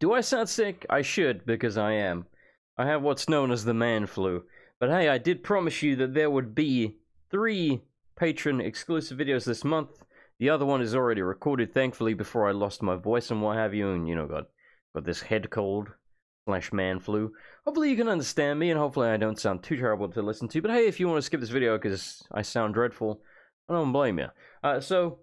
Do I sound sick? I should, because I am. I have what's known as the man flu. But hey, I did promise you that there would be 3 Patron exclusive videos this month. The other one is already recorded, thankfully, before I lost my voice and what have you, and, you know, got this head cold / man flu. Hopefully you can understand me, and hopefully I don't sound too terrible to listen to. But hey, if you want to skip this video because I sound dreadful, I don't blame you. So,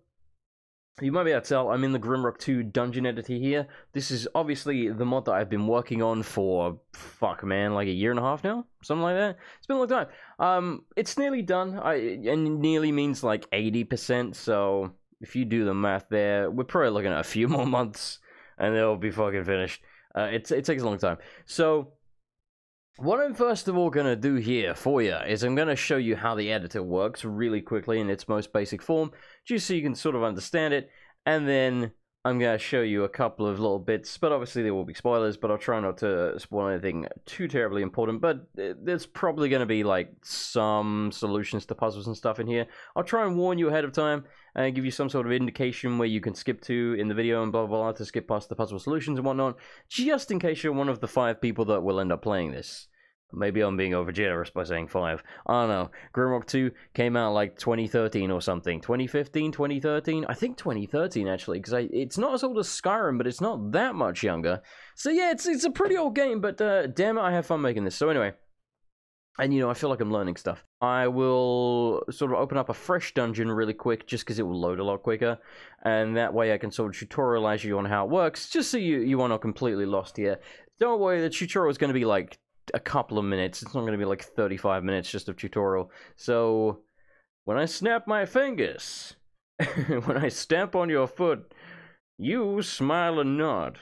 you might be able to tell, I'm in the Grimrock 2 dungeon editor here. This is obviously the mod that I've been working on for, fuck man, like a year and a half now? Something like that? It's been a long time. It's nearly done, and nearly means like 80%, so if you do the math there, we're probably looking at a few more months, and it'll be fucking finished. It takes a long time. So, what I'm first of all going to do here for you is I'm going to show you how the editor works really quickly in its most basic form, just so you can sort of understand it, and then I'm going to show you a couple of little bits, but obviously there will be spoilers, but I'll try not to spoil anything too terribly important, but there's probably going to be like some solutions to puzzles and stuff in here. I'll try and warn you ahead of time and give you some sort of indication where you can skip to in the video and blah blah blah to skip past the puzzle solutions and whatnot, just in case you're one of the 5 people that will end up playing this. Maybe I'm being overgenerous by saying 5. I don't know. Grimrock 2 came out like 2013 or something. 2015, 2013? I think 2013 actually, because it's not as old as Skyrim, but it's not that much younger. So yeah, it's a pretty old game, but damn it, I have fun making this. So anyway, and you know, I feel like I'm learning stuff. I will sort of open up a fresh dungeon really quick, just because it will load a lot quicker, and that way I can sort of tutorialize you on how it works, just so you are not completely lost here. Don't worry, the tutorial is going to be like a couple of minutes. It's not going to be like 35 minutes just of tutorial. So when I snap my fingers, when I stamp on your foot, you smile and nod.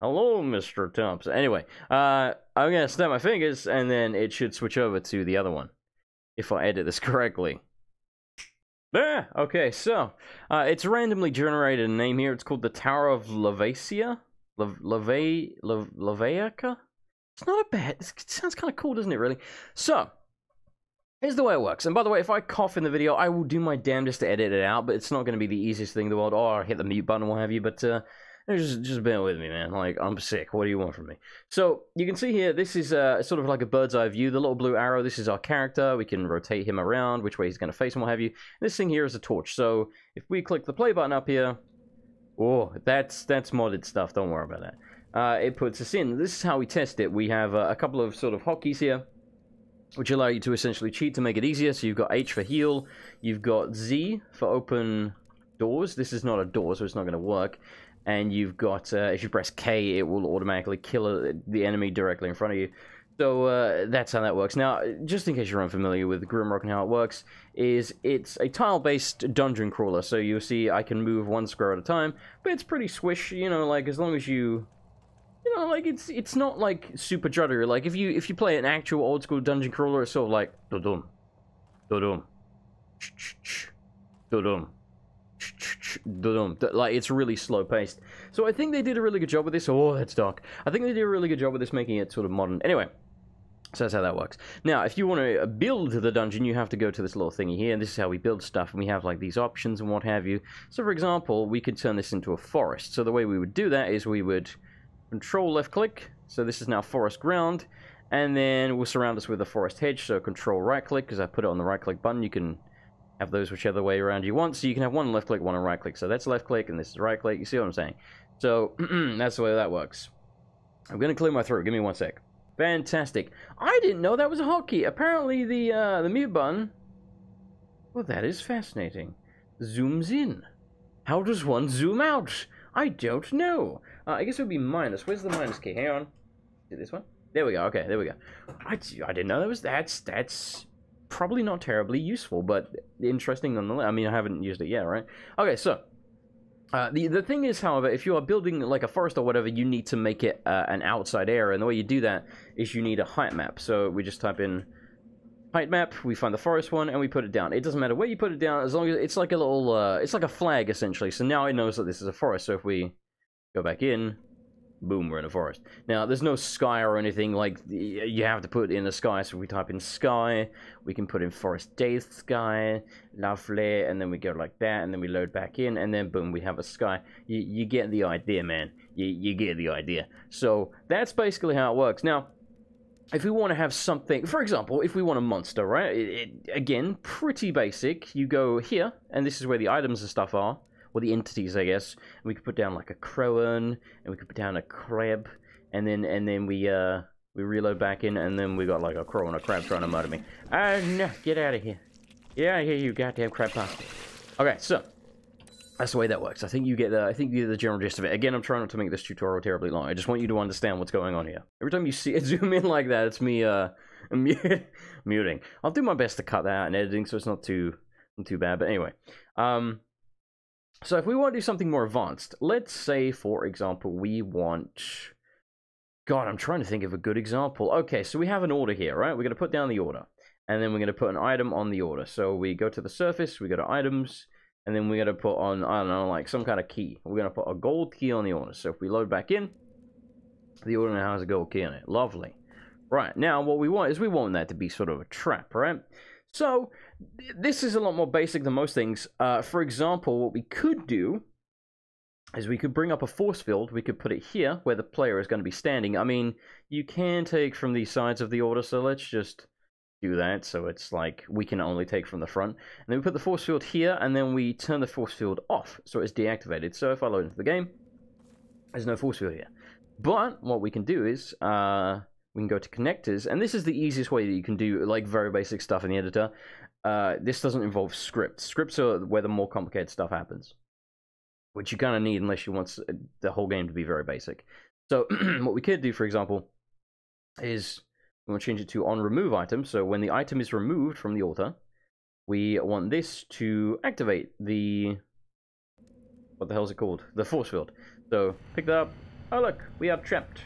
Hello, Mr. Thompson. Anyway, I'm going to snap my fingers, and then it should switch over to the other one, if I edit this correctly. There! Okay, so, it's randomly generated a name here. It's called the Tower of Lavacia? Lavaica? It's not a bad... It sounds kind of cool, doesn't it, really? So, here's the way it works. And by the way, if I cough in the video, I will do my damnedest to edit it out, but it's not going to be the easiest thing in the world. Oh, I'll hit the mute button or what have you, but just bear with me, man. Like, I'm sick. What do you want from me? So, you can see here, this is sort of like a bird's eye view. The little blue arrow, this is our character. We can rotate him around, which way he's going to face and what have you. And this thing here is a torch. So, if we click the play button up here... Oh, that's modded stuff. Don't worry about that. It puts us in. This is how we test it. We have a couple of sort of hotkeys here, which allow you to essentially cheat to make it easier. So you've got H for heal, you've got Z for open doors. This is not a door, so it's not going to work. And you've got, if you press K, it will automatically kill the enemy directly in front of you. So that's how that works. Now, just in case you're unfamiliar with Grimrock and how it works, it's a tile-based dungeon crawler. So you'll see I can move 1 square at a time, but it's pretty swish, you know, like as long as you... You know, like, it's not, like, super drudgery. Like, if you play an actual old-school dungeon crawler, it's sort of like... Do-dum. Do-dum. Do-dum. Do-dum. Like, it's really slow-paced. So I think they did a really good job with this. Oh, that's dark. I think they did a really good job with this, making it sort of modern. Anyway, so that's how that works. Now, if you want to build the dungeon, you have to go to this little thingy here, and this is how we build stuff, and we have, like, these options and what have you. So, for example, we could turn this into a forest. So the way we would do that is we would... Control left click, so this is now forest ground, and then we'll surround us with a forest hedge, so control right click, because I put it on the right click button. You can have those whichever way around you want, so you can have one left click, one on right click, so that's left click, and this is right click. You see what I'm saying? So, that's the way that works. I'm going to clear my throat, give me 1 sec. Fantastic. I didn't know that was a hotkey. Apparently the mute button, well, that is fascinating. Zooms in. How does one zoom out? I don't know. I guess it would be minus. Where's the minus key? Hang on. Is it this one? There we go. Okay, there we go. I didn't know that was... That's probably not terribly useful, but interesting nonetheless. I mean, I haven't used it yet, right? Okay, so... the thing is, however, if you are building like a forest or whatever, you need to make it an outside area. And the way you do that is you need a height map. So we just type in height map, we find the forest one, and we put it down. It doesn't matter where you put it down, as long as it's like a little... it's like a flag, essentially. So now it knows that this is a forest. So if we... go back in, Boom, we're in a forest. Now, there's no sky or anything, like, you have to put in the sky, so if we type in sky, we can put in forest day sky, lovely, and then we go like that, and then we load back in, and then boom, we have a sky. You get the idea, man. You get the idea. So, that's basically how it works. Now, if we want to have something, for example, if we want a monster, right, again, pretty basic, you go here, and this is where the items and stuff are. Or the entities, I guess. And we could put down like a crone, and we could put down a crab, and then we reload back in, and then we got like a crow and a crab trying to murder me. No, get out of here! Get out of here, you goddamn crab bastard! Okay, so that's the way that works. I think you get the general gist of it. Again, I'm trying not to make this tutorial terribly long. I just want you to understand what's going on here. Every time you see it zoom in like that, it's me muting. I'll do my best to cut that out in editing, so it's not too bad. But anyway, so if we want to do something more advanced, let's say, for example, we want... God, I'm trying to think of a good example. Okay, so we have an order here, right? We're going to put down the order. And then we're going to put an item on the order. So we go to the surface, we go to items, and then we're going to put on, I don't know, like some kind of key. We're going to put a gold key on the order. So if we load back in, the order now has a gold key on it. Lovely. Right, now what we want is we want that to be sort of a trap, right? So, this is a lot more basic than most things. For example, what we could do is we could bring up a force field. We could put it here, where the player is going to be standing. I mean, you can take from the sides of the order, so let's just do that. So it's like, we can only take from the front. And then we put the force field here, and then we turn the force field off, so it's deactivated. So if I load into the game, there's no force field here. But, what we can do is... we can go to connectors, and this is the easiest way that you can do like very basic stuff in the editor. This doesn't involve scripts. Scripts are where the more complicated stuff happens, which you kind of need unless you want the whole game to be very basic. So what we could do, for example, is we want to change it to on remove item. So when the item is removed from the order, we want this to activate the... what the hell is it called? The force field. So pick that up. Oh look, we are trapped.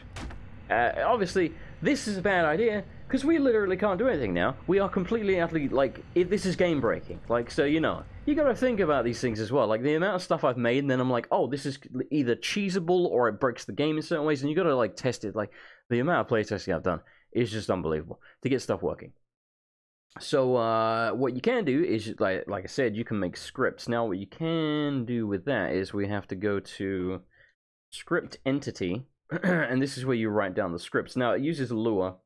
Obviously, this is a bad idea, because we literally can't do anything now. We are completely, utterly, like, this is game-breaking. Like, so, you know, you gotta think about these things as well. Like, the amount of stuff I've made, and then I'm like, oh, this is either cheesable, or it breaks the game in certain ways, and you gotta, like, test it. Like, the amount of playtesting I've done is just unbelievable to get stuff working. So, what you can do is, like I said, you can make scripts. Now, what you can do with that is we have to go to script entity, and this is where you write down the scripts. Now, it uses Lua.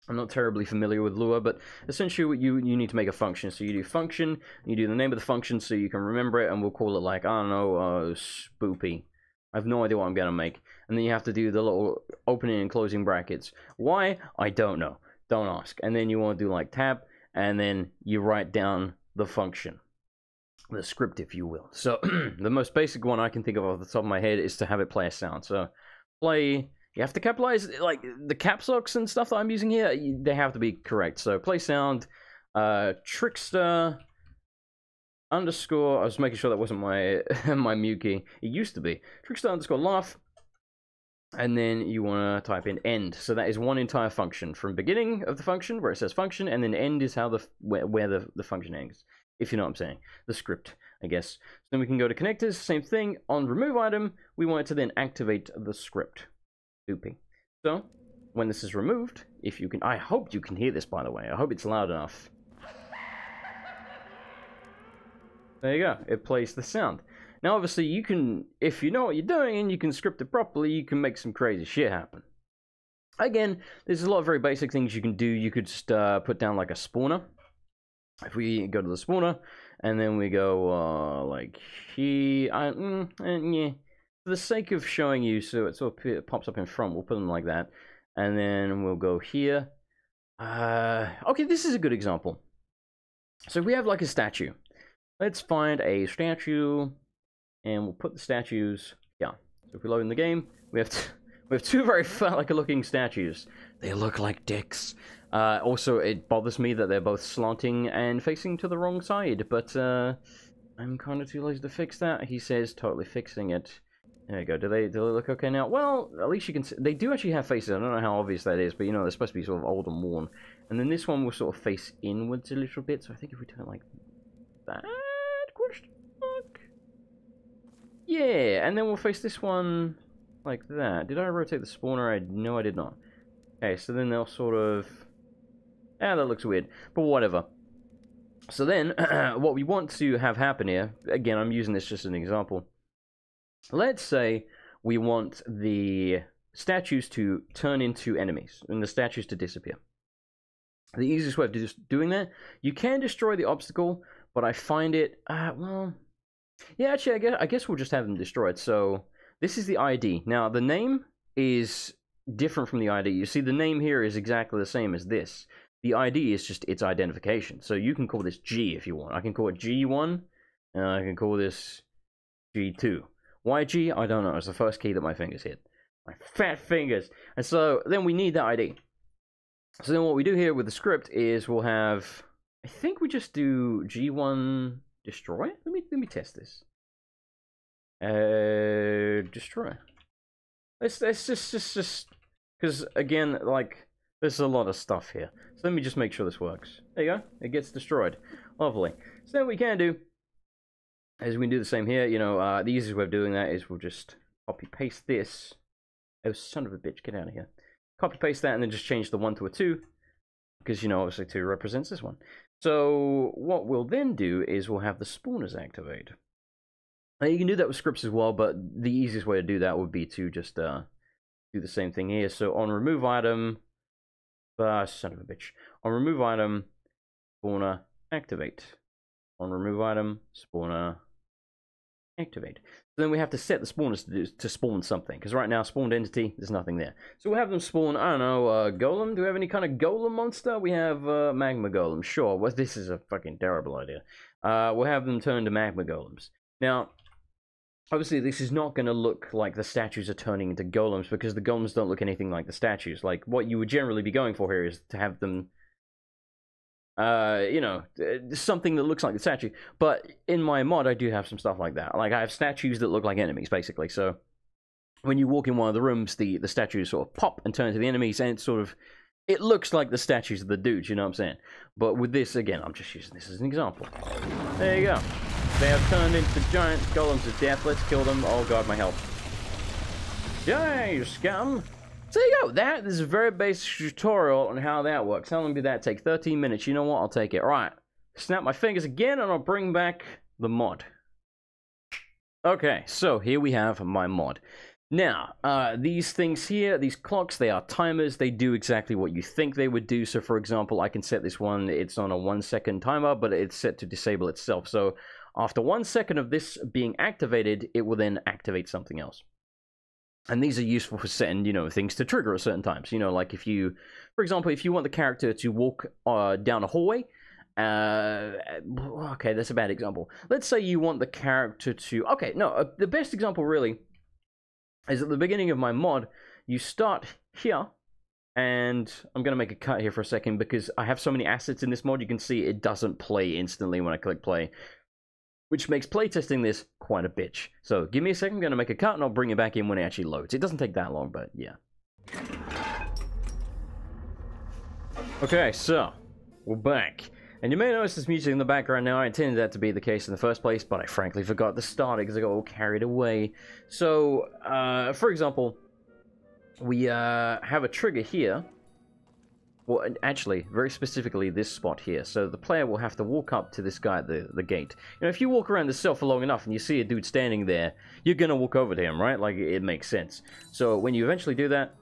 I'm not terribly familiar with Lua, but essentially you need to make a function. So you do function, you do the name of the function so you can remember it, and we'll call it like, I don't know, spoopy. I have no idea what I'm going to make. And then you have to do the little opening and closing brackets. Why? I don't know. Don't ask. And then you want to do like tab, and then you write down the function. The script, if you will. So, the most basic one I can think of off the top of my head is to have it play a sound. So, play... You have to capitalize, like, the caps locks and stuff that I'm using here, they have to be correct. So, play sound, trickster, underscore, I was making sure that wasn't my, my mute key. It used to be. Trickster underscore laugh, and then you want to type in end. So, that is one entire function. From beginning of the function, where it says function, and then end is how where the function ends. If you know what I'm saying. The script, I guess. So, then we can go to connectors, same thing. On remove item, we want it to then activate the script. Looping. So, when this is removed, if you can... I hope you can hear this, by the way. I hope it's loud enough. There you go. It plays the sound. Now, obviously, you can... If you know what you're doing and you can script it properly, you can make some crazy shit happen. Again, there's a lot of very basic things you can do. You could just put down, like, a spawner. If we go to the spawner, and then we go, like, here... yeah. For the sake of showing you, so it sort of pops up in front, we'll put them like that. And then we'll go here. Okay, this is a good example. So we have like a statue. Let's find a statue, and we'll put the statues, yeah. So if we load in the game, we have two very phallic looking statues. They look like dicks. Also, it bothers me that they're both slanting and facing to the wrong side, but I'm kind of too lazy to fix that. He says totally fixing it. There you go. Do they look okay now? Well, at least you can see. They do actually have faces. I don't know how obvious that is, but you know, they're supposed to be sort of old and worn. And then this one will sort of face inwards a little bit. So I think if we turn it like that, question mark. Yeah, and then we'll face this one like that. Did I rotate the spawner? No, I did not. Okay, so then they'll sort of... that looks weird, but whatever. So then, what we want to have happen here, again, I'm using this just as an example. Let's say we want the statues to turn into enemies, and the statues to disappear. The easiest way of just doing that, you can destroy the obstacle, but I find it, well... yeah, actually, I guess we'll just have them destroyed. So, this is the ID. Now, the name is different from the ID. You see, the name here is exactly the same as this. The ID is just its identification. So, you can call this G if you want. I can call it G1, and I can call this G2. Why G? I don't know. It's the first key that my fingers hit. My fat fingers. And so, then we need that ID. So, then what we do here with the script is we'll have... I think we just do G1... destroy? Let me test this. Destroy. Let's just because again, like, there's a lot of stuff here. So let me just make sure this works. There you go. It gets destroyed. Lovely. So what we can do is we can do the same here. You know, the easiest way of doing that is we'll just copy paste this. Oh, son of a bitch, get out of here. Copy paste that and then just change the 1 to a 2. Because, you know, obviously 2 represents this one. So what we'll then do is we'll have the spawners activate. Now you can do that with scripts as well, but the easiest way to do that would be to just do the same thing here. So on remove item, son of a bitch. On remove item, spawner activate. On remove item, spawner activate. So then we have to set the spawners to spawn something, because right now spawned entity, there's nothing there. So we'll have them spawn, I don't know, golem. Do we have any kind of golem monster? We have magma golem. Sure. Well, this is a fucking terrible idea. We'll have them turn to magma golems. Now, obviously this is not going to look like the statues are turning into golems, because the golems don't look anything like the statues. Like, what you would generally be going for here is to have them, you know, something that looks like the statue. But in my mod, I do have some stuff like that. Like, I have statues that look like enemies, basically. So when you walk in one of the rooms, the statues sort of pop and turn to the enemies, and it looks like the statues of the dudes, you know what I'm saying? But with this, again, I'm just using this as an example. There you go. They have turned into giant golems of death. Let's kill them. Oh god, my health. Yay, scum! So there you go. That is a very basic tutorial on how that works. How long did that take? 13 minutes. You know what? I'll take it. Right. Snap my fingers again, and I'll bring back the mod. Okay, so here we have my mod. Now, these things here, these clocks, they are timers. They do exactly what you think they would do. So, for example, I can set this one. It's on a 1-second timer, but it's set to disable itself. So, after 1 second of this being activated, it will then activate something else. And these are useful for setting, you know, things to trigger at certain times. You know, like if you, for example, if you want the character to walk down a hallway, okay, that's a bad example. Let's say you want the character to, okay, no, the best example really is at the beginning of my mod, you start here, and I'm going to make a cut here for a second because I have so many assets in this mod, you can see it doesn't play instantly when I click play, which makes playtesting this quite a bitch. So give me a second, I'm going to make a cut, and I'll bring it back in when it actually loads. It doesn't take that long, but yeah. Okay, so, we're back. And you may notice this music in the background now. I intended that to be the case in the first place, but I frankly forgot to start it because I got all carried away. So, for example, we have a trigger here. Well, actually, very specifically this spot here. So the player will have to walk up to this guy at the gate. You know, if you walk around the cell for long enough and you see a dude standing there, you're going to walk over to him, right? Like, it makes sense. So when you eventually do that,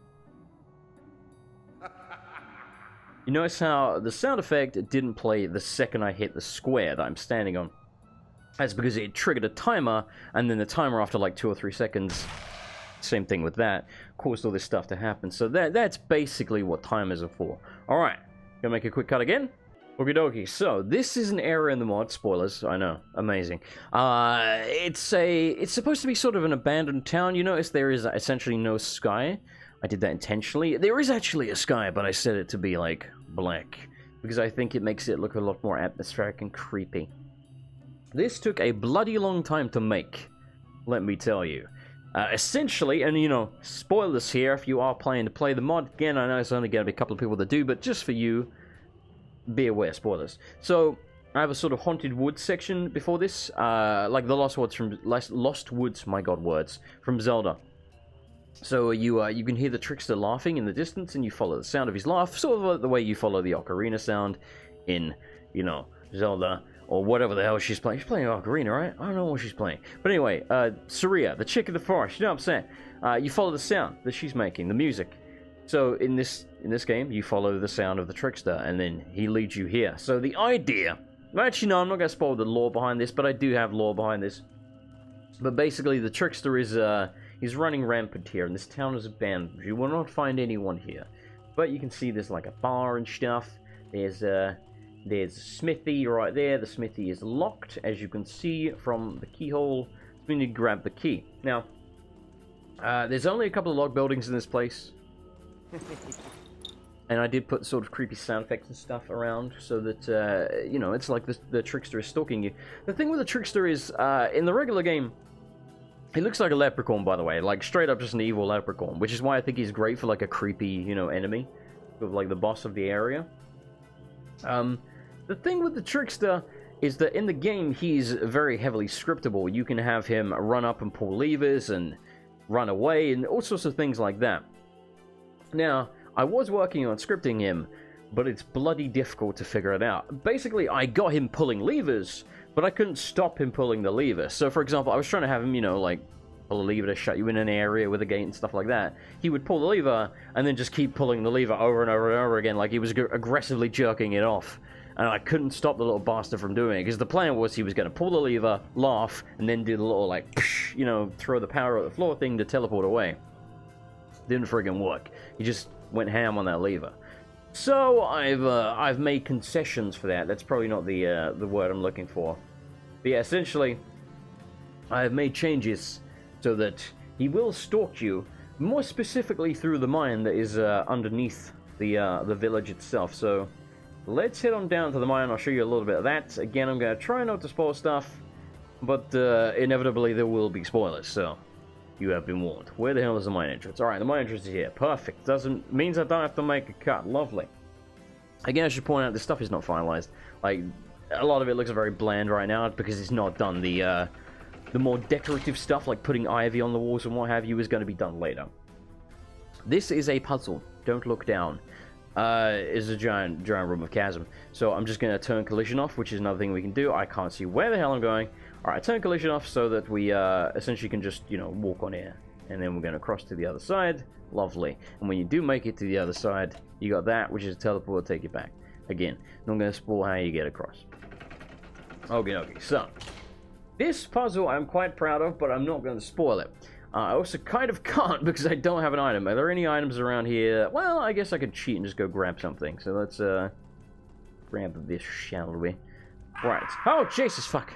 you notice how the sound effect didn't play the second I hit the square that I'm standing on. That's because it triggered a timer, and then the timer after like 2 or 3 seconds, same thing with that, caused all this stuff to happen. So that's basically what timers are for. Alright, gonna make a quick cut again. Okie dokie, so this is an area in the mod, spoilers, I know, amazing. It's supposed to be sort of an abandoned town. You notice there is essentially no sky. I did that intentionally. There is actually a sky, but I set it to be, like, black. Because I think it makes it look a lot more atmospheric and creepy. This took a bloody long time to make, let me tell you. Essentially, and, you know, spoilers here if you are planning to play the mod. Again, I know it's only going to be a couple of people that do, but just for you, be aware, spoilers. So, I have a sort of haunted woods section before this. Like the Lost Woods, my god, words, from Zelda. So you can hear the trickster laughing in the distance, and you follow the sound of his laugh, sort of the way you follow the ocarina sound in, you know, Zelda, or whatever the hell she's playing. She's playing ocarina, right? I don't know what she's playing. But anyway, Saria, the chick of the forest, you know what I'm saying? You follow the sound that she's making, the music. So in this game, you follow the sound of the trickster, and then he leads you here. So the idea... Actually, no, I'm not going to spoil the lore behind this, but I do have lore behind this. But basically, the trickster is... he's running rampant here, and this town is abandoned. You will not find anyone here. But you can see there's like a bar and stuff. There's a smithy right there. The smithy is locked, as you can see from the keyhole. We need to grab the key. Now, there's only a couple of log buildings in this place. And I did put sort of creepy sound effects and stuff around so that, you know, it's like the trickster is stalking you. The thing with the trickster is, in the regular game, he looks like a leprechaun, by the way. Like, straight up just an evil leprechaun. Which is why I think he's great for, like, a creepy, you know, enemy. Sort of like the boss of the area. The thing with the trickster is that in the game, he's very heavily scriptable. You can have him run up and pull levers and run away and all sorts of things like that. Now, I was working on scripting him, but it's bloody difficult to figure it out. Basically, I got him pulling levers, but I couldn't stop him pulling the lever. So, for example, I was trying to have him, you know, like, pull a lever to shut you in an area with a gate and stuff like that. He would pull the lever, and then just keep pulling the lever over and over and over again, like he was aggressively jerking it off. And I couldn't stop the little bastard from doing it, because the plan was he was going to pull the lever, laugh, and then do the little, like, psh, you know, throw the power at the floor thing to teleport away. Didn't friggin' work. He just went ham on that lever. So I've made concessions for that. That's probably not the word I'm looking for. But yeah, essentially, I've made changes so that he will stalk you, more specifically through the mine that is underneath the village itself. So let's head on down to the mine. I'll show you a little bit of that. Again, I'm going to try not to spoil stuff, but inevitably there will be spoilers. So you have been warned. Where the hell is the mine entrance? Alright, the mine entrance is here. Perfect. Means I don't have to make a cut. Lovely. Again, I should point out this stuff is not finalized. Like, a lot of it looks very bland right now because it's not done. The more decorative stuff, like putting ivy on the walls and what have you, is going to be done later. This is a puzzle. Don't look down. Is a giant room of chasm. So I'm just going to turn collision off, which is another thing we can do. I can't see where the hell I'm going. Alright, turn collision off so that we essentially can just, you know, walk on air. And then we're going to cross to the other side. Lovely. And when you do make it to the other side, you got that, which is a teleport to take you back. Again, not going to spoil how you get across. Okay, so this puzzle I'm quite proud of, but I'm not going to spoil it. I also kind of can't because I don't have an item. Are there any items around here? Well, I guess I could cheat and just go grab something. So let's grab this, shall we? Right. Oh, Jesus, fuck.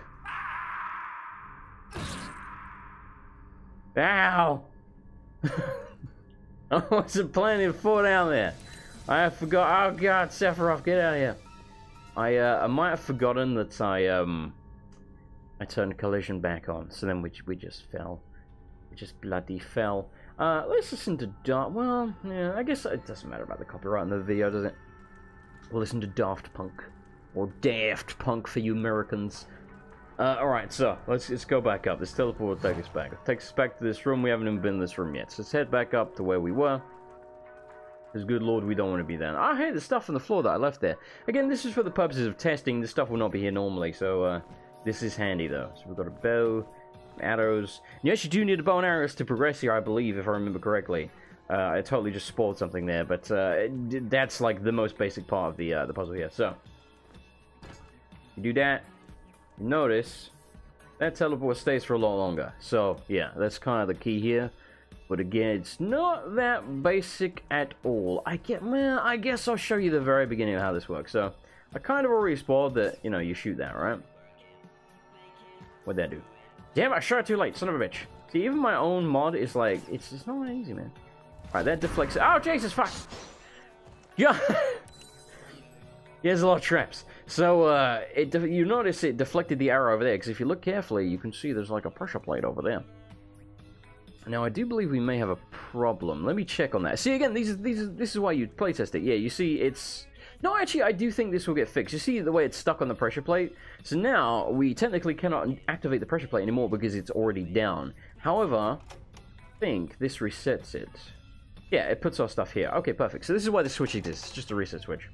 Ow! I wasn't planning to fall down there. I forgot. Oh God, Sephiroth, get out of here! I might have forgotten that I turned collision back on. So then we just fell. We just bloody fell. Let's listen to well, yeah, I guess it doesn't matter about the copyright in the video, does it? We'll listen to Daft Punk or Daft Punk for you Americans. Alright, so let's go back up. This teleport will take us back. It takes us back to this room. We haven't even been in this room yet. So let's head back up to where we were. Because, good lord, we don't want to be there. Ah, hey, the stuff on the floor that I left there. Again, this is for the purposes of testing. This stuff will not be here normally, so this is handy, though. So we've got a bow, arrows. You actually do need a bow and arrows to progress here, I believe, if I remember correctly. I totally just spoiled something there, but that's, like, the most basic part of the puzzle here. So, you do that. Notice that teleport stays for a lot longer. So yeah, that's kind of the key here. But again, it's not that basic at all. Well, I guess I'll show you the very beginning of how this works. So I kind of already spoiled that, you know, you shoot that, right? What'd that do? Damn, I shot it too late, son of a bitch. See, even my own mod is like, it's not that easy, man. Alright, that deflects. Oh, Jesus, fuck! Yeah! There's a lot of traps. So, you notice it deflected the arrow over there, because if you look carefully, you can see there's like a pressure plate over there. Now, I do believe we may have a problem. Let me check on that. See, again, this is why you playtest it. Yeah, you see, it's... No, actually, I do think this will get fixed. You see the way it's stuck on the pressure plate? So now, we technically cannot activate the pressure plate anymore because it's already down. However, think this resets it. Yeah, it puts our stuff here. Okay, perfect. So this is why the switch exists. It's just a reset switch.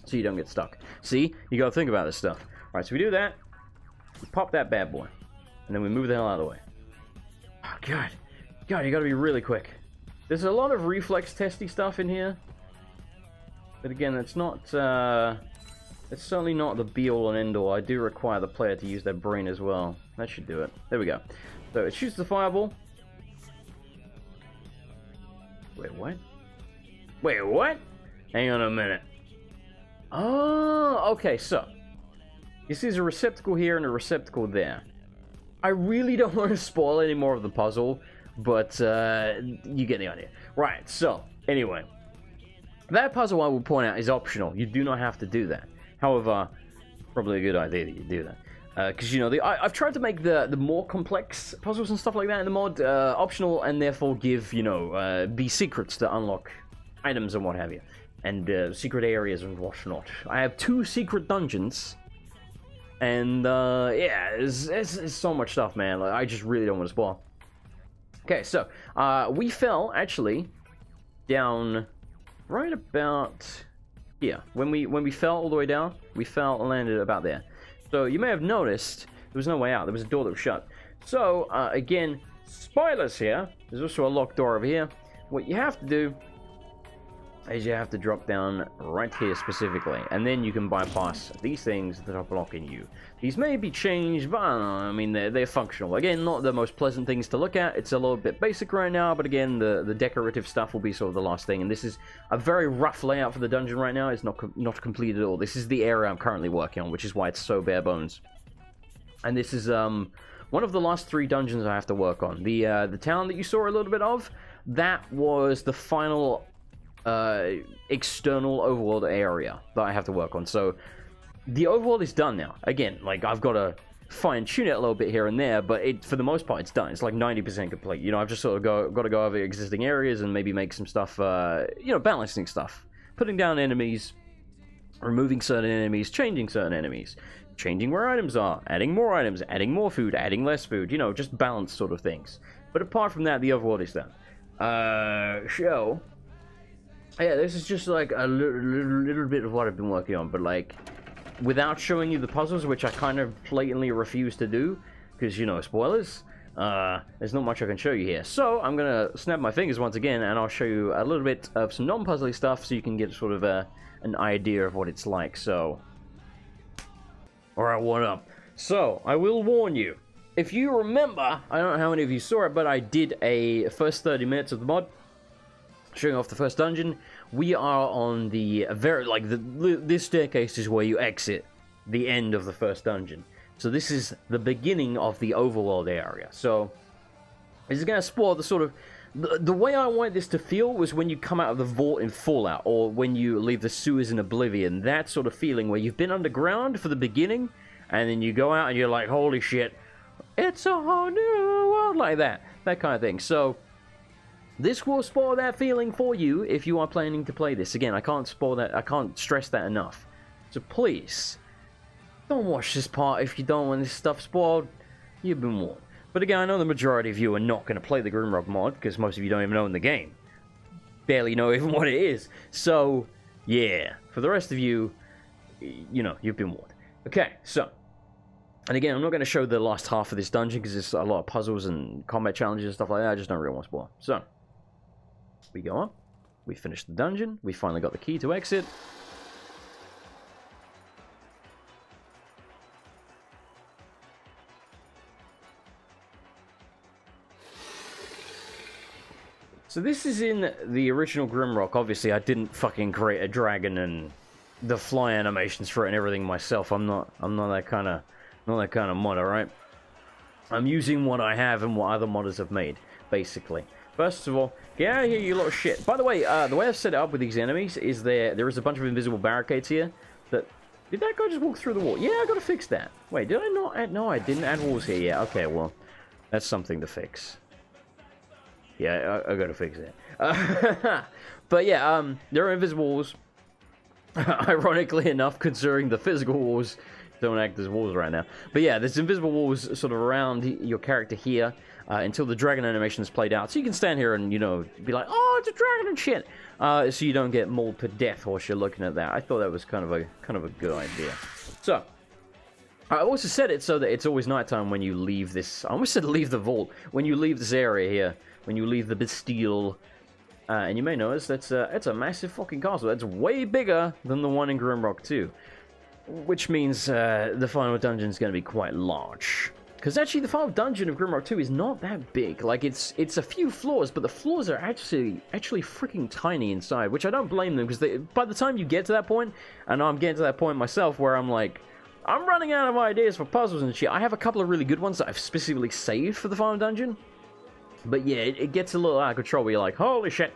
So you don't get stuck. See? You gotta think about this stuff. Alright, so we do that. We pop that bad boy. And then we move the hell out of the way. Oh, God. God, you gotta be really quick. There's a lot of reflex testy stuff in here. But again, it's not, it's certainly not the be-all and end-all. I do require the player to use their brain as well. That should do it. There we go. So it shoots the fireball. Wait, what? Wait, what? Hang on a minute. Oh, okay, so. You see there's a receptacle here and a receptacle there. I really don't want to spoil any more of the puzzle, but you get the idea. Right, so, anyway. That puzzle, I will point out, is optional. You do not have to do that. However, probably a good idea that you do that. Because, you know, I've tried to make the more complex puzzles and stuff like that in the mod optional, and therefore give, you know, the secrets to unlock items and what have you. And secret areas and whatnot. I have 2 secret dungeons. And, yeah, it's so much stuff, man. Like, I just really don't want to spoil. Okay, so, we fell, actually, down right about here. When we fell all the way down, we fell and landed about there. So, you may have noticed there was no way out. There was a door that was shut. So, again, spoilers here. There's also a locked door over here. What you have to do is you have to drop down right here specifically, and then you can bypass these things that are blocking you. These may be changed, but I don't know, I mean, they're functional. Again, not the most pleasant things to look at. It's a little bit basic right now, but again, the decorative stuff will be sort of the last thing, and this is a very rough layout for the dungeon right now. It's not complete at all. This is the area I'm currently working on, which is why it's so bare bones. And this is one of the last 3 dungeons I have to work on. The town that you saw a little bit of, that was the final external overworld area that I have to work on. So the overworld is done now. Again, like, I've got to fine-tune it a little bit here and there, but for the most part it's done. It's like 90% complete. You know, I've just sort of got to go over existing areas and maybe make some stuff, you know, balancing stuff, putting down enemies, removing certain enemies, changing certain enemies, changing where items are, adding more items, adding more food, adding less food, you know, just balance sort of things. But apart from that, the overworld is done. Yeah, this is just like a little bit of what I've been working on, but like, without showing you the puzzles, which I kind of blatantly refuse to do, because, you know, spoilers, there's not much I can show you here. So, I'm gonna snap my fingers once again, and I'll show you a little bit of some non-puzzly stuff, so you can get sort of an idea of what it's like, so. Alright, what up? So, I will warn you, if you remember, I don't know how many of you saw it, but I did a first 30 minutes of the mod, showing off the first dungeon. We are on the very, like, this staircase is where you exit the end of the first dungeon. So this is the beginning of the overworld area. So this is going to spoil the sort of, the way I wanted this to feel was when you come out of the vault in Fallout, or when you leave the sewers in Oblivion. That sort of feeling where you've been underground for the beginning, and then you go out and you're like, holy shit, it's a whole new world, like that kind of thing. So this will spoil that feeling for you if you are planning to play this. Again, I can't spoil that. I can't stress that enough. So please, don't watch this part if you don't want this stuff spoiled. You've been warned. But again, I know the majority of you are not going to play the Grimrock mod, because most of you don't even own the game. Barely know even what it is. So, yeah. For the rest of you, you know, you've been warned. Okay, so. And again, I'm not going to show the last half of this dungeon, because there's a lot of puzzles and combat challenges and stuff like that. I just don't really want to spoil. So. We go on, we finish the dungeon, we finally got the key to exit. So this is in the original Grimrock. Obviously, I didn't fucking create a dragon and the fly animations for it and everything myself. I'm not that kind of mod, alright? I'm using what I have and what other modders have made, basically. First of all, get out of here, you little shit. By the way I've set it up with these enemies is there is a bunch of invisible barricades here. Did that guy just walk through the wall? Yeah, I gotta fix that. Wait, did I not add? No, I didn't add walls here yet. Okay, well, that's something to fix. Yeah, I gotta fix it. But yeah, there are invisible walls. Ironically enough, considering the physical walls don't act as walls right now. But yeah, there's invisible walls sort of around your character here. until the dragon animation is played out. So you can stand here and, you know, be like, oh, it's a dragon and shit. So you don't get mauled to death whilst you're looking at that. I thought that was kind of a good idea. So, I also set it so that it's always nighttime when you leave this. I almost said leave the vault. When you leave this area here, when you leave the Bastille, and you may notice it's a massive fucking castle. That's way bigger than the one in Grimrock 2, which means the final dungeon is going to be quite large. Because actually, the final dungeon of Grimrock 2 is not that big. Like it's a few floors, but the floors are actually freaking tiny inside, which I don't blame them, because by the time you get to that point, and I'm getting to that point myself where I'm like, I'm running out of ideas for puzzles and shit. I have a couple of really good ones that I've specifically saved for the final dungeon. But yeah, it gets a little out of control where you're like, holy shit,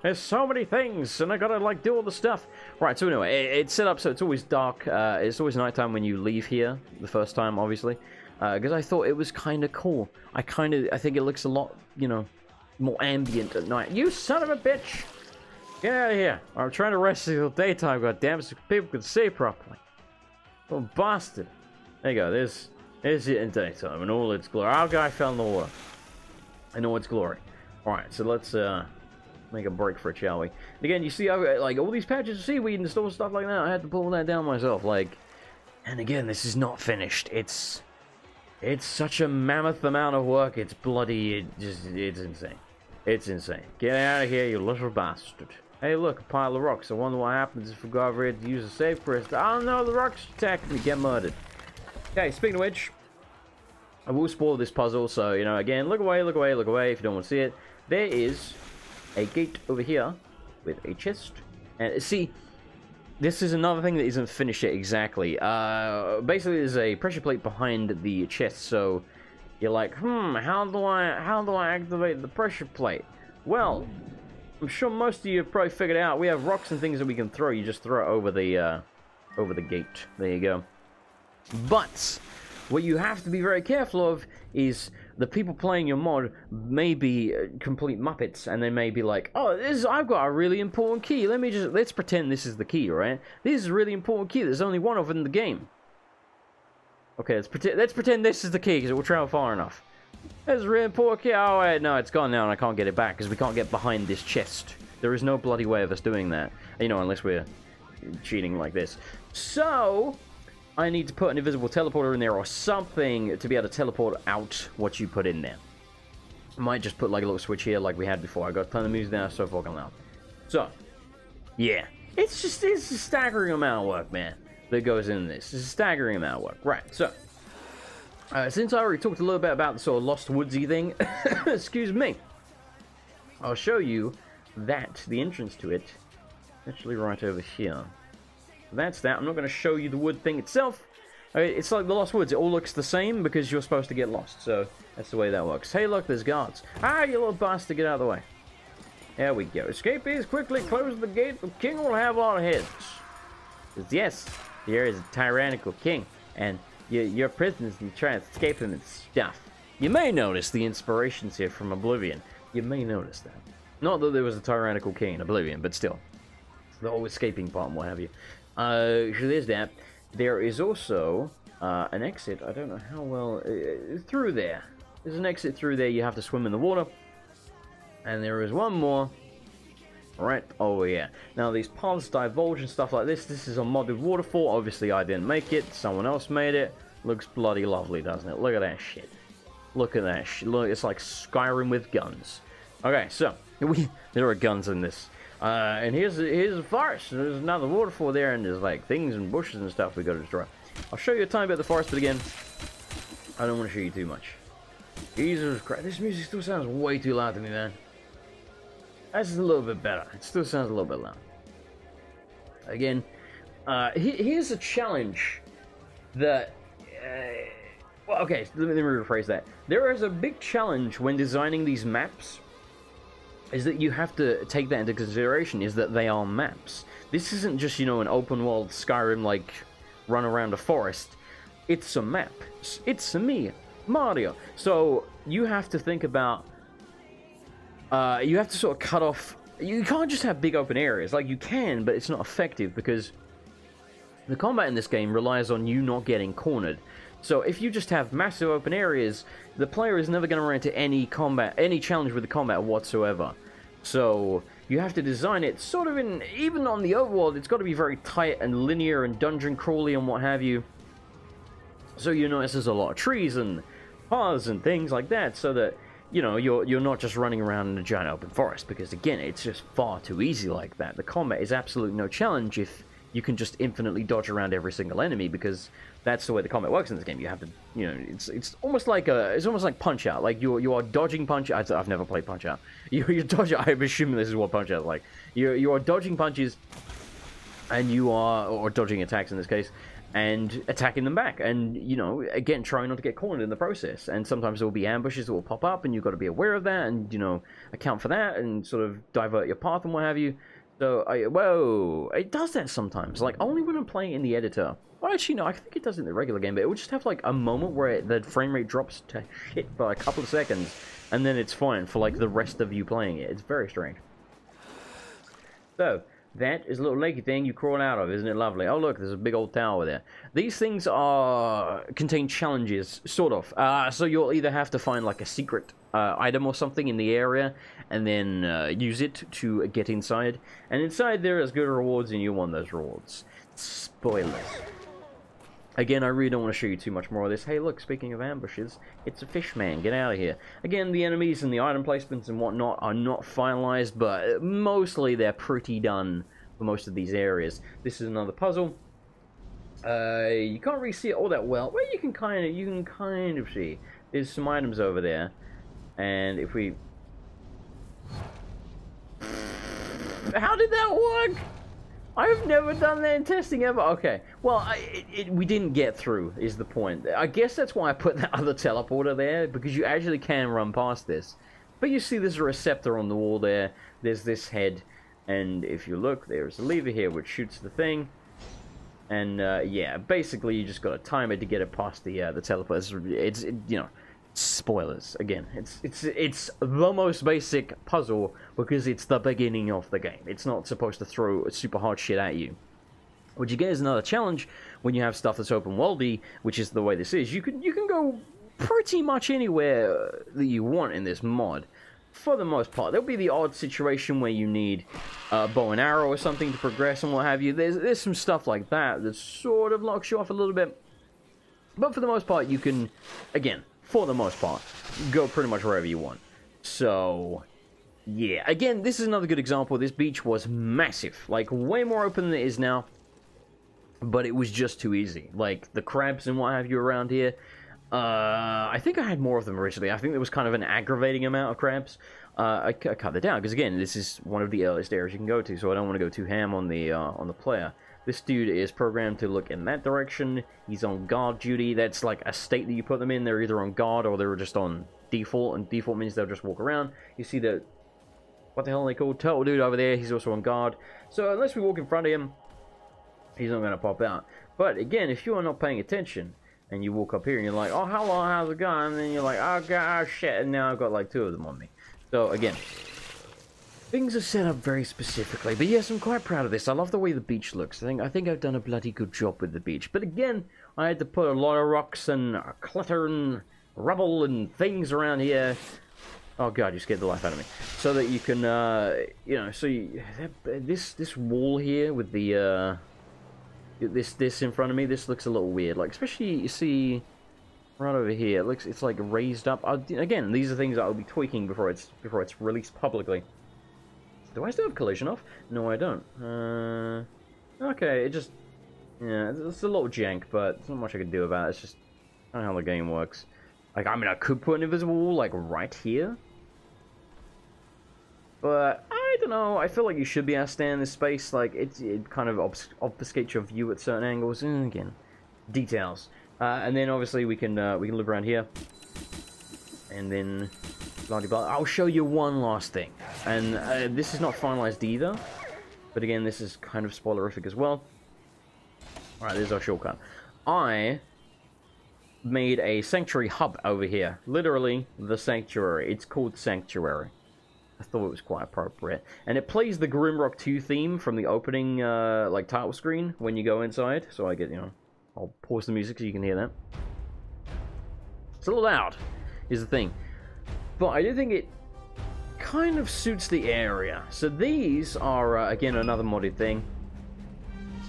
there's so many things, and I gotta, like, do all the stuff. Right, so anyway, it's set up so it's always dark. It's always nighttime when you leave here, the first time, obviously. Because I thought it was kind of cool. I think it looks a lot, you know, more ambient at night. You son of a bitch! Get out of here. I'm trying to rest until daytime, goddammit, so people can see properly. Oh, bastard. There you go, there's it in daytime in all its glory. Our guy fell in the water. In all its glory. Alright, so let's make a break for it, shall we? And again, you see, like, all these patches of seaweed and stuff like that, I had to pull that down myself, like... And again, this is not finished. It's such a mammoth amount of work, it's bloody, it's insane. It's insane. Get out of here, you little bastard. Hey, look, a pile of rocks. I wonder what happens if we go over here to use a save press. Oh no, the rocks attack me, get murdered. Okay, speaking of which, I will spoil this puzzle, so, you know, again, look away if you don't want to see it. There is a gate over here with a chest. And see, this is another thing that isn't finished yet exactly. Basically, there's a pressure plate behind the chest, so you're like, how do I activate the pressure plate? Well, I'm sure most of you have probably figured out. We have rocks and things that we can throw. You just throw it over the gate. There you go. But what you have to be very careful of is the people playing your mod may be complete muppets, and they may be like, oh, I've got a really important key. Let's pretend this is the key, right? This is a really important key. There's only one of it in the game. Okay, let's pretend this is the key, because it will travel far enough. There's a really important key. Oh, wait, no, it's gone now, and I can't get it back, because we can't get behind this chest. There is no bloody way of us doing that. You know, unless we're cheating like this. So I need to put an invisible teleporter in there or something to be able to teleport out what you put in there. I might just put like a little switch here like we had before. I got a ton of music now, so fucking loud. So, yeah. It's a staggering amount of work, man, that goes into this. It's a staggering amount of work. Right, so, since I already talked a little bit about the sort of Lost Woodsy thing, excuse me, I'll show you that, the entrance to it, actually right over here. That's that. I'm not going to show you the wood thing itself. It's like the Lost Woods. It all looks the same because you're supposed to get lost. So that's the way that works. Hey, look, there's guards. Ah, you little bastard, get out of the way. There we go. Escapees, quickly close the gate. The king will have our heads. Yes, there is a tyrannical king, and you're prisoners and you try to escape him and stuff. You may notice the inspirations here from Oblivion. You may notice that. Not that there was a tyrannical king in Oblivion, but still. The whole escaping part and what have you. So there's that. There is also an exit. I don't know how well... through there. There's an exit through there. You have to swim in the water. And there is one more. Right over here. Now these paths divulge and stuff like this. This is a modded waterfall. Obviously I didn't make it. Someone else made it. Looks bloody lovely, doesn't it? Look at that shit. Look at that shit. Look, it's like Skyrim with guns. Okay, so... there are guns in this. And here's a forest. There's another waterfall there, and there's like things and bushes and stuff we gotta destroy. I'll show you a tiny bit of the forest, but again, I don't want to show you too much. Jesus Christ, this music still sounds way too loud to me, man. That's a little bit better. It still sounds a little bit loud. Again, here's a challenge that... well, okay, let me rephrase that. There is a big challenge when designing these maps, is that you have to take that into consideration, is that they are maps. This isn't just, you know, an open world Skyrim, like, run around a forest. It's a map. It's me, Mario. So, you have to think about... you have to sort of cut off... You can't just have big open areas. Like, you can, but it's not effective, because the combat in this game relies on you not getting cornered. So if you just have massive open areas, the player is never going to run into any challenge with the combat whatsoever. So you have to design it sort of even on the overworld, it's got to be very tight and linear and dungeon crawly and what have you. So you notice there's a lot of trees and paths and things like that, so that, you know, you're not just running around in a giant open forest, because again, it's just far too easy like that. The combat is absolutely no challenge if you can just infinitely dodge around every single enemy, because that's the way the combat works in this game. You have to, you know, it's almost like Punch-Out. Like you are dodging Punch-Out. I've never played Punch-Out. You dodge. I'm assuming this is what Punch-Out is like. You are dodging punches, and or dodging attacks in this case, and attacking them back, and, you know, again, trying not to get cornered in the process. And sometimes there will be ambushes that will pop up, and you've got to be aware of that, and, you know, account for that, and sort of divert your path and what have you. So, whoa, it does that sometimes, like, only when I'm playing in the editor. Well, actually, no, I think it does it in the regular game, but it would just have, like, a moment where the frame rate drops to shit for a couple of seconds, and then it's fine for, like, the rest of you playing it. It's very strange. So, that is a little lakey thing you crawl out of, isn't it lovely? Oh, look, there's a big old tower there. These things contain challenges, sort of. So you'll either have to find, like, a secret item or something in the area, and then use it to get inside. And inside there is good rewards, and you want those rewards. Spoilers. Again, I really don't want to show you too much more of this. Hey, look, speaking of ambushes, it's a fish man. Get out of here. Again, the enemies and the item placements and whatnot are not finalized, but mostly they're pretty done for most of these areas. This is another puzzle. You can't really see it all that well. Well, you can kind of see. There's some items over there, and if we... How did that work? I've never done that in testing ever. Okay, well, we didn't get through, is the point. I guess that's why I put that other teleporter there, because you actually can run past this. But you see there's a receptor on the wall there, there's this head, and if you look, there's a lever here which shoots the thing. And, yeah, basically you just gotta time it to get it past the teleporter. It's you know... Spoilers again. It's the most basic puzzle because it's the beginning of the game. It's not supposed to throw super hard shit at you. What you get is another challenge when you have stuff that's open worldy, which is the way this is. You can go pretty much anywhere that you want in this mod. For the most part, there'll be the odd situation where you need a bow and arrow or something to progress and what have you. There's some stuff like that that sort of locks you off a little bit. But for the most part, you can, again, for the most part, go pretty much wherever you want. So, yeah. Again, this is another good example. This beach was massive. Like, way more open than it is now. But it was just too easy. Like, the crabs and what have you around here. I think I had more of them originally. I think there was kind of an aggravating amount of crabs. I cut that down, because again, this is one of the earliest areas you can go to, so I don't want to go too ham on the player. This dude is programmed to look in that direction. He's on guard duty. That's like a state that you put them in. They're either on guard or they're just on default, and default means they'll just walk around. You see the... what the hell are they called? Turtle dude over there. He's also on guard. So unless we walk in front of him, he's not going to pop out. But again, if you are not paying attention, and you walk up here and you're like, oh, hello, how's it going? And then you're like, oh, God, oh, shit, and now I've got like 2 of them on me. So again... things are set up very specifically, but yes, I'm quite proud of this. I love the way the beach looks. I think I've done a bloody good job with the beach. But again, I had to put a lot of rocks and clutter and rubble and things around here. Oh god, you scared the life out of me. So that you can, you know, so this wall here with the, this in front of me, this looks a little weird. Like, especially, you see, right over here, it's like raised up. Again, these are things that I'll be tweaking before it's released publicly. Do I still have collision off? No, I don't. Okay, it just... yeah, it's a little jank, but there's not much I can do about it. It's just not how the game works. Like, I mean, I could put an invisible wall, like, right here. But, I don't know. I feel like you should be able to stay in this space. Like, it kind of obfuscates your view at certain angles. And again, details. And then, obviously, we can live around here. And then... I'll show you one last thing, and this is not finalized either, but again, this is kind of spoilerific as well. Alright, there's our shortcut. I made a sanctuary hub over here, literally the sanctuary. It's called Sanctuary. I thought it was quite appropriate, and it plays the Grimrock 2 theme from the opening like title screen when you go inside. So I get, you know, I'll pause the music so you can hear that. It's a little loud, is the thing. But I do think it kind of suits the area. So these are, again, another modded thing.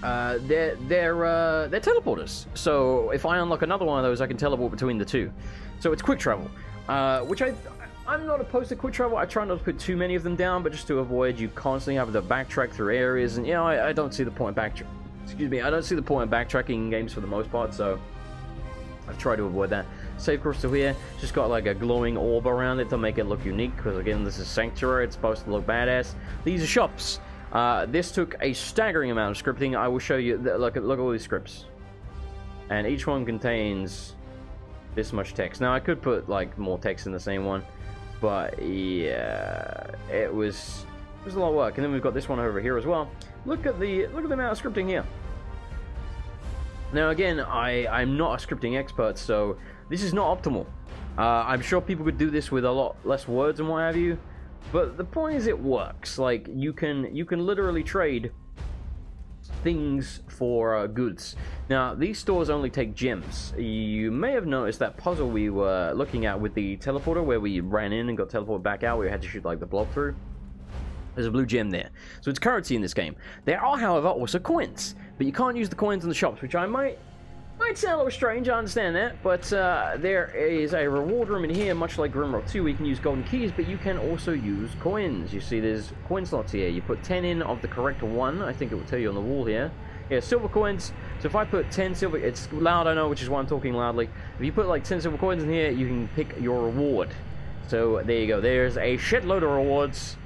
They're teleporters. So if I unlock another one of those, I can teleport between the two. So it's quick travel, which I'm not opposed to quick travel. I try not to put too many of them down, but just to avoid you constantly having to backtrack through areas. And, you know, I don't see the point in I don't see the point in backtracking in games for the most part, so I've tried to avoid that. Save crystal here. Just got like a glowing orb around it to make it look unique, because again, this is Sanctuary. It's supposed to look badass. These are shops. This took a staggering amount of scripting. I will show you. Look at all these scripts. And each one contains this much text. Now, I could put like more text in the same one, but yeah, it was a lot of work. And then we've got this one over here as well. Look at the amount of scripting here. Now again, I'm not a scripting expert, so this is not optimal. I'm sure people could do this with a lot less words and what have you, but the point is it works. Like, you can literally trade things for goods. Now, these stores only take gems. You may have noticed that puzzle we were looking at with the teleporter, where we ran in and got teleported back out, where we had to shoot like the blob through. There's a blue gem there. So it's currency in this game. There are, however, also coins. But you can't use the coins in the shops, which I might sound a little strange, I understand that. But there is a reward room in here, much like Grimrock 2, where you can use golden keys, but you can also use coins. You see there's coin slots here. You put 10 in of the correct one. I think it will tell you on the wall here. Yeah, silver coins. So if I put 10 silver... It's loud, I know, which is why I'm talking loudly. If you put like 10 silver coins in here, you can pick your reward. So there you go. There's a shitload of rewards.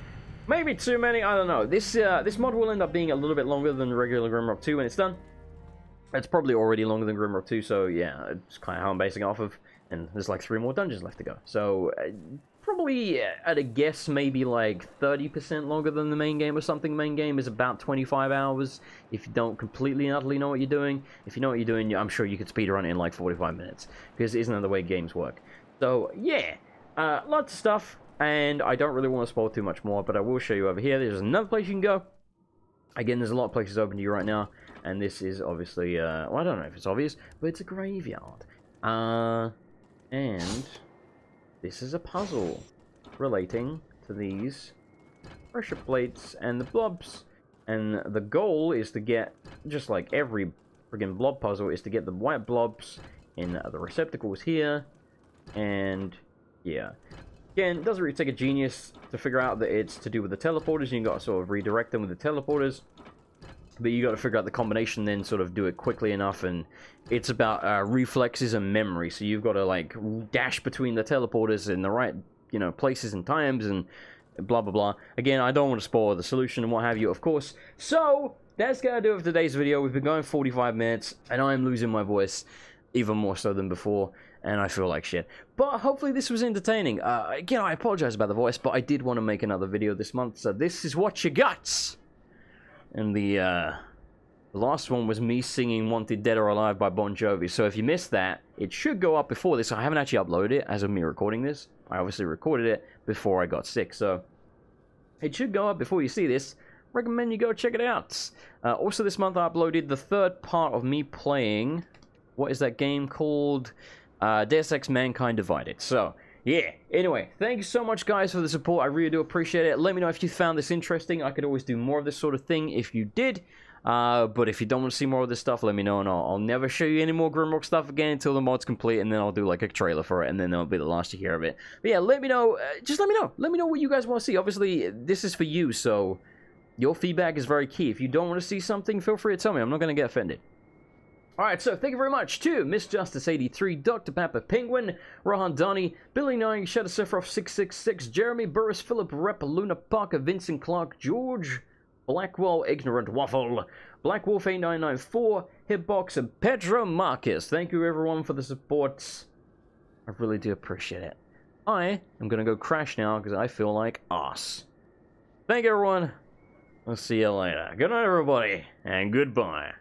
Maybe too many, I don't know. This mod will end up being a little bit longer than regular Grimrock 2 when it's done. It's probably already longer than Grimrock 2, so yeah, it's kind of how I'm basing it off of. And there's like 3 more dungeons left to go. So, probably, at a guess, maybe like 30% longer than the main game or something. The main game is about 25 hours, if you don't completely and utterly know what you're doing. If you know what you're doing, I'm sure you could speedrun it in like 45 minutes. Because it isn't the way games work. So, yeah, lots of stuff. And I don't really want to spoil too much more, but I will show you over here. There's another place you can go. Again, there's a lot of places open to you right now. And this is obviously, well, I don't know if it's obvious, but it's a graveyard. And this is a puzzle relating to these pressure plates and the blobs. And the goal is to get, just like every friggin' blob puzzle, is to get the white blobs in the receptacles here. And, yeah. Again, it doesn't really take a genius to figure out that it's to do with the teleporters. You got to sort of redirect them with the teleporters. But you got to figure out the combination, then sort of do it quickly enough. And it's about reflexes and memory. So you've got to, like, dash between the teleporters in the right, you know, places and times and blah, blah, blah. Again, I don't want to spoil the solution and what have you, of course. So, that's going to do it for today's video. We've been going 45 minutes, and I'm losing my voice even more so than before. And I feel like shit. But hopefully this was entertaining. Again, I apologize about the voice, but I did want to make another video this month. So this is what you got. And the last one was me singing Wanted Dead or Alive by Bon Jovi. So if you missed that, it should go up before this. I haven't actually uploaded it as of me recording this. I obviously recorded it before I got sick. So it should go up before you see this. Recommend you go check it out. Also this month I uploaded the third part of me playing... What is that game called? Deus Ex Mankind Divided. So, yeah. Anyway, thank you so much, guys, for the support. I really do appreciate it. Let me know if you found this interesting. I could always do more of this sort of thing if you did. But if you don't want to see more of this stuff, let me know, and I'll never show you any more Grimrock stuff again until the mod's complete, and then I'll do, like, a trailer for it, and then that'll be the last you hear of it. But yeah, let me know. Just let me know. Let me know what you guys want to see. Obviously, this is for you, so your feedback is very key. If you don't want to see something, feel free to tell me. I'm not going to get offended. Alright, so thank you very much to Miss Justice 83, Dr. Papa Penguin, Rohan Donnie, Billy 9, Shadow Sephiroth 666, Jeremy Burris, Philip Rep, Luna Parker, Vincent Clark, George, Blackwell, Ignorant Waffle, Black Wolf 8994, Hitbox, and Pedro Marcus. Thank you everyone for the support. I really do appreciate it. I am gonna go crash now because I feel like ass. Thank you everyone. I'll see you later. Good night everybody, and goodbye.